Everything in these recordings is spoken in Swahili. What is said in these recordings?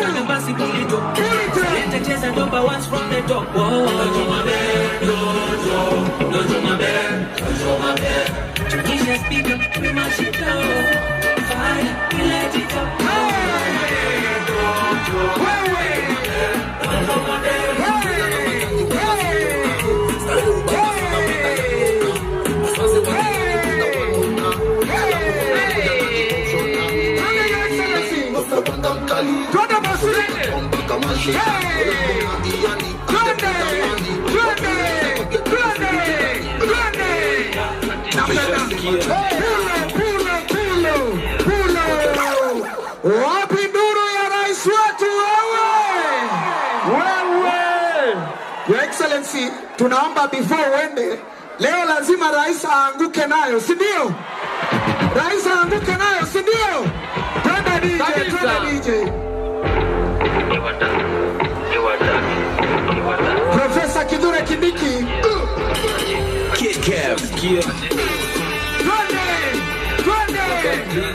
Fanya basi kulito. Let's number ones from the top. Dojo mabe, dojo mabe. Tunisia speaker, we mash it down. Fire, we let it go. Wapi nduru ya rais wetu wewe? Your Excellency, tunaomba before uende, leo lazima rais aanguke nayo, si ndio? Rais aanguke nayo, si ndio? Twende DJ. Professor Kithure Kindiki.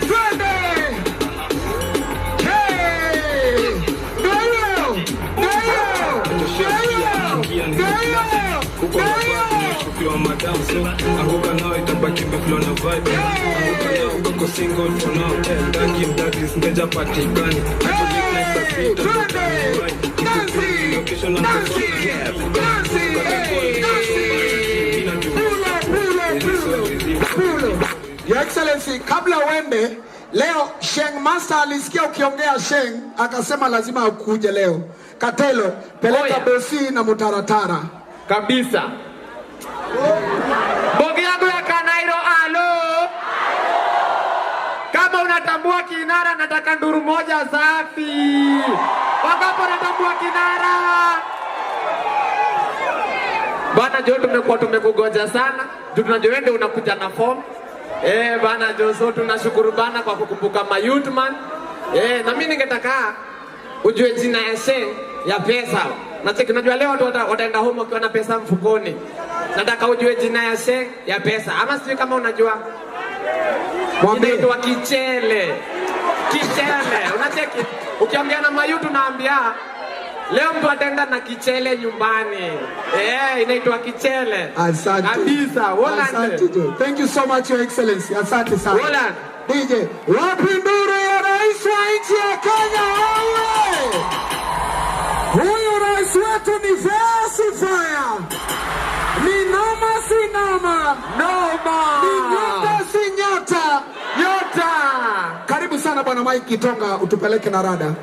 Twende. Ukiwa madam so anguka nao itabaki meflow na vibe. Anguka nao uko single for now. Ndaki mdadis ngeja patikani. Your Excellency, kabla uende, leo Sheng Master alisikia ukiongea Sheng, akasema lazima ukuje leo. Katelo, peleka bosi na mutaratara. Kabisa. Bogi yangu ya Kanairo, alo. Kama unatambua kinara, nataka nduru moja safi. Wakapo natambua kinara. Bana Jo, tumekugoja sana. Tunajua wewe unakuja na form. Bana Jo, so tunashukuru bana kwa kukumbuka ma youth man. Na mimi ningetaka ujue jina ya Sheng ya pesa. Na cheki, najua leo watu wataenda home wakiwa na pesa mfukoni. Nataka ujue jina ya Sheng ya pesa. Ama sijui kama unajua. Inaitwa Kichele. Unacheki, ukiongea na mayutu naambia leo mtu ataenda na Kichele nyumbani. Inaitwa Kichele. Asante. Kabisa. Asante Jo. Thank you so much, Your Excellency. Asante sana. Roland. DJ, wapi nduru ya rais wa nchi ya Kenya wewe? Huyu rais wetu ni versifier. Ni noma si noma. Ni nyota si nyota. Karibu sana bwana Mike Kitonga, utupeleke na rada.